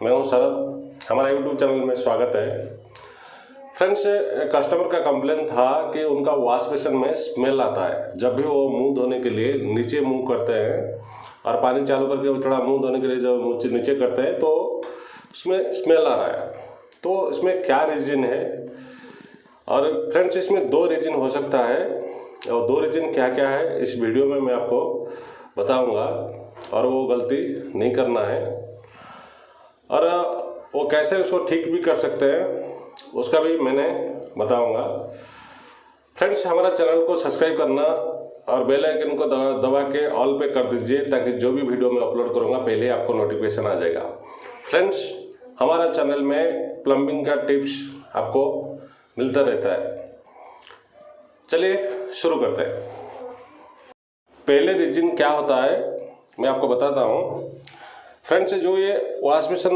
मैं हूं शरद। हमारा यूट्यूब चैनल में स्वागत है। फ्रेंड्स, कस्टमर का कंप्लेन था कि उनका वॉश बेसिन में स्मेल आता है। जब भी वो मुंह धोने के लिए नीचे मुंह करते हैं और पानी चालू करके थोड़ा मुंह धोने के लिए जब नीचे करते हैं तो उसमें स्मेल आ रहा है। तो इसमें क्या रीज़न है? और फ्रेंड्स, इसमें दो रीज़न हो सकता है, और दो रीज़न क्या क्या है इस वीडियो में मैं आपको बताऊंगा, और वो गलती नहीं करना है, और वो कैसे उसको ठीक भी कर सकते हैं उसका भी मैंने बताऊंगा। फ्रेंड्स, हमारा चैनल को सब्सक्राइब करना और बेल आइकन को दबा के ऑल पे कर दीजिए, ताकि जो भी वीडियो मैं अपलोड करूंगा पहले आपको नोटिफिकेशन आ जाएगा। फ्रेंड्स, हमारा चैनल में प्लम्बिंग का टिप्स आपको मिलता रहता है। चलिए शुरू करते हैं। पहले रीजन क्या होता है मैं आपको बताता हूँ। फ्रेंड्स, जो ये वॉश बेसिन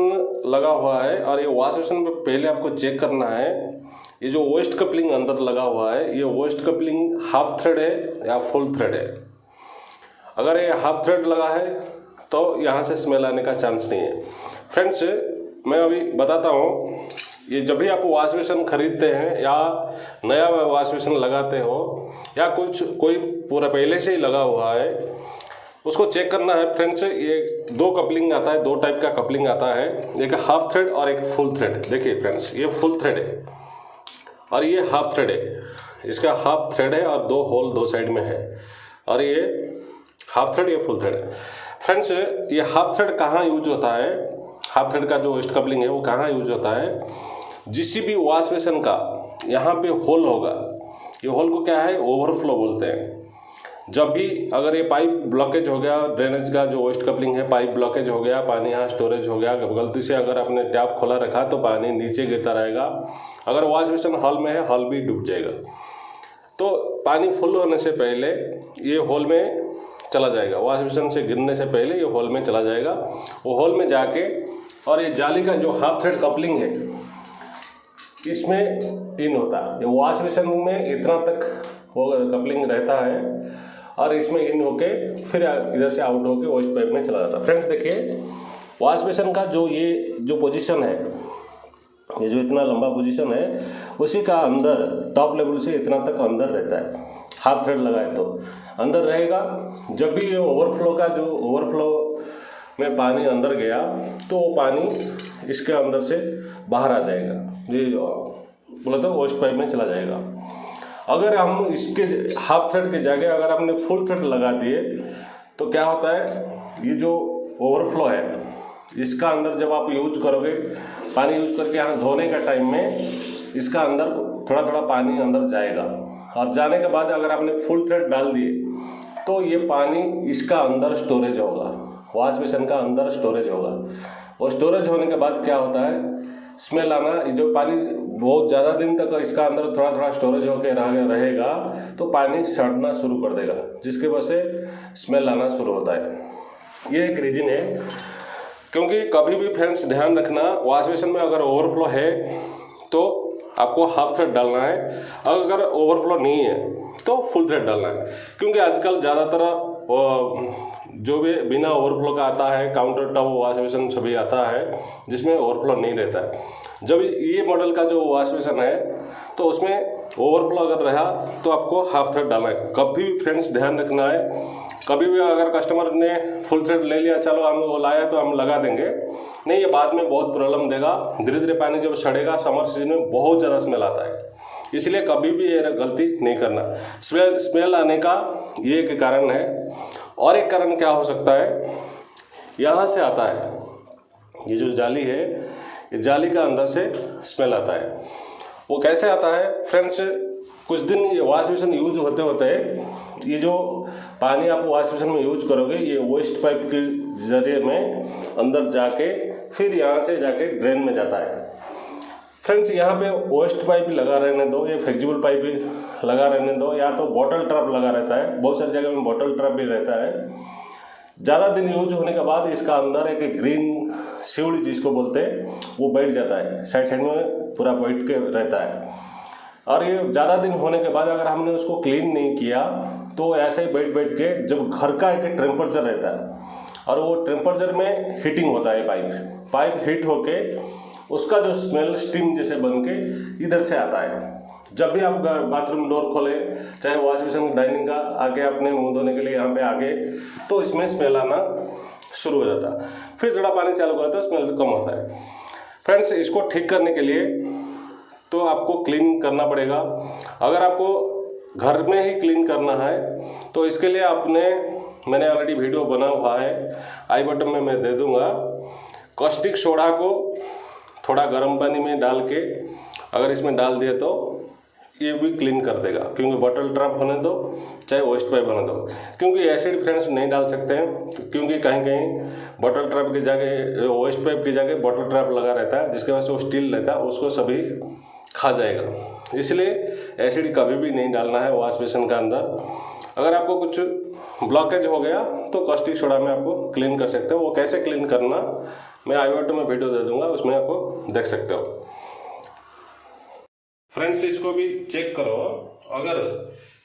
लगा हुआ है, और ये वॉश बेसिन में पहले आपको चेक करना है, ये जो वेस्ट कपलिंग अंदर लगा हुआ है, ये वेस्ट कपलिंग हाफ थ्रेड है या फुल थ्रेड है। अगर ये हाफ थ्रेड लगा है तो यहाँ से स्मेल आने का चांस नहीं है। फ्रेंड्स, मैं अभी बताता हूँ, ये जब भी आप वॉश बेसिन खरीदते हैं या नया वॉश बेसिन लगाते हो, या कोई पूरा पहले से ही लगा हुआ है, उसको चेक करना है। फ्रेंड्स, ये दो कपलिंग आता है, दो टाइप का कपलिंग आता है, एक हाफ थ्रेड और एक फुल थ्रेड। देखिए फ्रेंड्स, ये फुल थ्रेड है और ये हाफ थ्रेड है। इसका हाफ थ्रेड है और दो होल दो साइड में है, और ये हाफ थ्रेड, ये फुल थ्रेड है। फ्रेंड्स, ये हाफ थ्रेड कहाँ यूज होता है? हाफ थ्रेड का जो वेस्ट कपलिंग है वो कहाँ यूज होता है? जिस भी वॉश बेसिन का यहाँ पे होल होगा, ये होल को क्या है, ओवरफ्लो बोलते हैं। जब भी अगर ये पाइप ब्लॉकेज हो गया, ड्रेनेज का जो वेस्ट कपलिंग है, पाइप ब्लॉकेज हो गया, पानी यहाँ स्टोरेज हो गया, गलती से अगर आपने टैप खोला रखा तो पानी नीचे गिरता रहेगा। अगर वॉश बेसिन हॉल में है, हॉल भी डूब जाएगा। तो पानी फुल होने से पहले ये होल में चला जाएगा, वॉश बेसिन से गिरने से पहले ये होल में चला जाएगा। वो होल में जाके, और ये जाली का जो हाफ थ्रेड कपलिंग है इसमें इन होता है। ये वॉश बेसिन में इतना तक वो कपलिंग रहता है, और इसमें इन होके फिर इधर से आउट होके वेस्ट पाइप में चला जाता है। फ्रेंड्स, देखिए वॉश बेसिन का जो पोजीशन है, ये जो इतना लंबा पोजीशन है, उसी का अंदर टॉप लेवल से इतना तक अंदर रहता है। हाफ थ्रेड लगाए तो अंदर रहेगा। जब भी ये ओवरफ्लो में पानी अंदर गया तो वो पानी इसके अंदर से बाहर आ जाएगा, ये बोला तो वेस्ट पाइप में चला जाएगा। अगर हम इसके हाफ थ्रेड के जगह अगर हमने फुल थ्रेड लगा दिए तो क्या होता है, ये जो ओवरफ्लो है इसका अंदर जब आप यूज करोगे, पानी यूज करके यहाँ धोने का टाइम में इसका अंदर थोड़ा थोड़ा पानी अंदर जाएगा, और जाने के बाद अगर आपने फुल थ्रेड डाल दिए तो ये पानी इसका अंदर स्टोरेज होगा, वॉश बेसिन का अंदर स्टोरेज होगा। और स्टोरेज होने के बाद क्या होता है, स्मेल आना। जो पानी बहुत ज़्यादा दिन तक इसका अंदर थोड़ा थोड़ा स्टोरेज होकर रहेगा तो पानी सड़ना शुरू कर देगा, जिसकी वजह से स्मेल आना शुरू होता है। ये एक रीज़न है। क्योंकि कभी भी फ्रेंड्स ध्यान रखना, वॉश बेसिन में अगर ओवरफ्लो है तो आपको हाफ थ्रेड डालना है, अगर ओवरफ्लो नहीं है तो फुल थ्रेड डालना है। क्योंकि आजकल ज़्यादातर जो भी बिना ओवरफ्लो का आता है, काउंटर टॉप वॉश बेसिन सभी आता है जिसमें ओवरफ्लो नहीं रहता है। जब ये मॉडल का जो वॉश बेसिन है तो उसमें ओवरफ्लो अगर रहा तो आपको हाफ थ्रेड डालना है। कभी भी फ्रेंड्स ध्यान रखना है, कभी भी अगर कस्टमर ने फुल थ्रेड ले लिया, चलो हम वो लाया तो हम लगा देंगे, नहीं, ये बाद में बहुत प्रॉब्लम देगा। धीरे धीरे पानी जब सड़ेगा, समर सीजन में बहुत ज़्यादा स्मेल आता है। इसलिए कभी भी ये गलती नहीं करना। स्मेल आने का ये एक कारण है, और एक कारण क्या हो सकता है, यहाँ से आता है, ये जो जाली है, ये जाली का अंदर से स्मेल आता है। वो कैसे आता है फ्रेंड्स, कुछ दिन ये वॉश बेसिन यूज होते होते ये जो पानी आप वॉश बेसिन में यूज करोगे, ये वेस्ट पाइप के जरिए में अंदर जाके फिर यहाँ से जाके ड्रेन में जाता है। फ्रेंड्स, यहाँ पे वेस्ट पाइप लगा रहने दो, ये फ्लेक्सिबल पाइप भी लगा रहने दो, या तो बॉटल ट्रैप लगा रहता है, बहुत सारी जगह में बॉटल ट्रैप भी रहता है। ज़्यादा दिन यूज होने के बाद इसका अंदर एक ग्रीन सीवड़ जिसको बोलते हैं वो बैठ जाता है, साइड साइड में पूरा बैठ के रहता है। और ये ज़्यादा दिन होने के बाद अगर हमने उसको क्लीन नहीं किया तो ऐसे ही बैठ बैठ के, जब घर का एक टेम्परेचर रहता है, और वो टेम्परेचर में हीटिंग होता है। पाइप हीट होके उसका जो स्मेल स्टीम जैसे बन के इधर से आता है। जब भी आप बाथरूम डोर खोले, चाहे वॉश बेसिन डाइनिंग का आगे अपने मुंह धोने के लिए यहाँ पे आगे, तो इसमें स्मेल आना शुरू हो जाता है। फिर थोड़ा पानी चालू करता है, स्मेल कम होता है। फ्रेंड्स, इसको ठीक करने के लिए तो आपको क्लीन करना पड़ेगा। अगर आपको घर में ही क्लीन करना है तो इसके लिए मैंने ऑलरेडी वीडियो बना हुआ है, आई बटन में मैं दे दूंगा। कॉस्टिक सोडा को थोड़ा गर्म पानी में डाल के अगर इसमें डाल दिए तो ये भी क्लीन कर देगा, क्योंकि बॉटल ट्रैप होने दो चाहे वेस्ट पाइप होने दो। क्योंकि एसिड फ्रेंड्स नहीं डाल सकते हैं, क्योंकि कहीं कहीं बॉटल ट्रैप की जगह वेस्ट पाइप की जगह बॉटल ट्रैप लगा रहता है, जिसके वजह से वो स्टील रहता है, उसको सभी खा जाएगा। इसलिए एसिड कभी भी नहीं डालना है वॉश बेसिन का अंदर। अगर आपको कुछ ब्लॉकेज हो गया तो कॉस्टिक सोडा में आपको क्लीन कर सकते हो। वो कैसे क्लीन करना मैं आई बटन में वीडियो दे दूंगा, उसमें आपको देख सकते हो। फ्रेंड्स, इसको भी चेक करो। अगर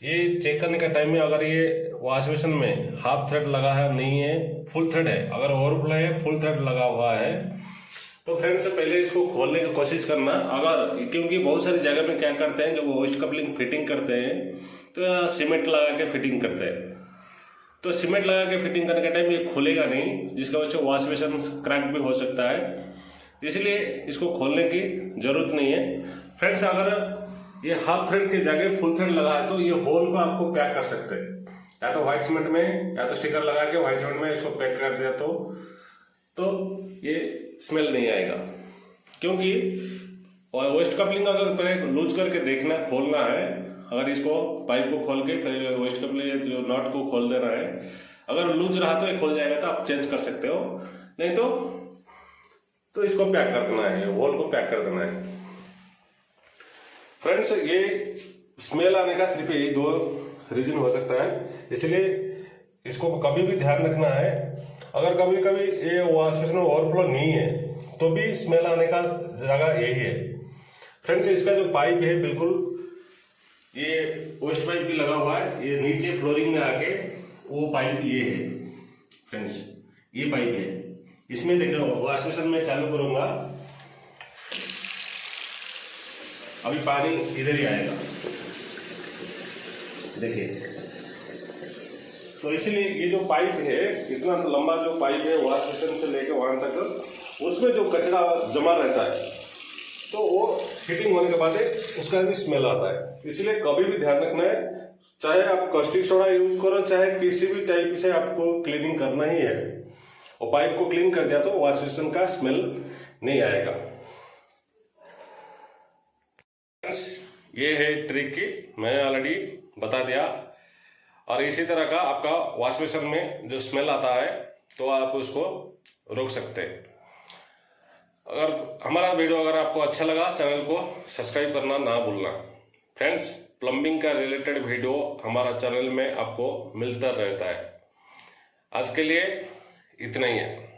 ये चेक करने का टाइम में अगर ये वॉश बेसिन में हाफ थ्रेड लगा है, नहीं है, फुल थ्रेड है, अगर ओवरफ्लो है, फुल थ्रेड लगा हुआ है, तो फ्रेंड्स पहले इसको खोलने की कोशिश करना। अगर, क्योंकि बहुत सारी जगह में क्या करते हैं, जब वेस्ट कपलिंग फिटिंग करते हैं तो सीमेंट लगा के फिटिंग करते हैं। तो सीमेंट लगा के फिटिंग करने का टाइम ये खुलेगा नहीं, जिसका वजह से वॉश बेसिन क्रैक भी हो सकता है। इसलिए इसको खोलने की जरूरत नहीं है। फ्रेंड्स, अगर ये हाफ थ्रेड की जगह फुल थ्रेड लगा है तो ये होल को आपको पैक कर सकते हैं, या तो व्हाइट सीमेंट में, या तो स्टिकर लगा के व्हाइट सीमेंट में इसको पैक कर दिया तो ये स्मेल नहीं आएगा। क्योंकि वेस्ट कपलिंग अगर पहले लूज करके देखना, खोलना है, अगर इसको पाइप को खोल के फिर वेस्ट कपलिंग जो नॉट को खोल देना है, अगर लूज रहा तो ये खोल जाएगा, तो आप चेंज कर सकते हो। नहीं तो इसको पैक कर देना है, होल को पैक कर देना है। फ्रेंड्स, ये स्मेल आने का सिर्फ यही दो रीजन हो सकता है, इसलिए इसको कभी भी ध्यान रखना है। अगर कभी कभी ये वॉश बेसिन में ओवरफ्लो नहीं है तो भी स्मेल आने का जगह यही है। फ्रेंड्स, इसका जो पाइप है बिल्कुल ये वेस्ट पाइप भी लगा हुआ है, ये नीचे फ्लोरिंग में आके वो पाइप ये है। फ्रेंड्स, ये पाइप है, इसमें देखो वॉश बेसिन में चालू करूंगा, अभी पानी इधर ही आएगा, देखिए। तो इसलिए ये जो पाइप है, इतना लंबा जो पाइप है वॉश बेसिन से लेके वहां तक, उसमें जो कचरा जमा रहता है तो वो हीटिंग होने के बाद उसका भी स्मेल आता है। इसलिए कभी भी ध्यान रखना है, चाहे आप कॉस्टिक सोडा यूज करो, चाहे किसी भी टाइप से आपको क्लीनिंग करना ही है, और पाइप को क्लीन कर दिया तो वॉश बेसिन का स्मेल नहीं आएगा। ये है ट्रिक की, मैंने ऑलरेडी बता दिया। और इसी तरह का आपका वॉश बेसिन में जो स्मेल आता है तो आप उसको रोक सकते हैं। अगर हमारा वीडियो अगर आपको अच्छा लगा, चैनल को सब्सक्राइब करना ना भूलना। फ्रेंड्स, प्लम्बिंग का रिलेटेड वीडियो हमारा चैनल में आपको मिलता रहता है। आज के लिए इतना ही है।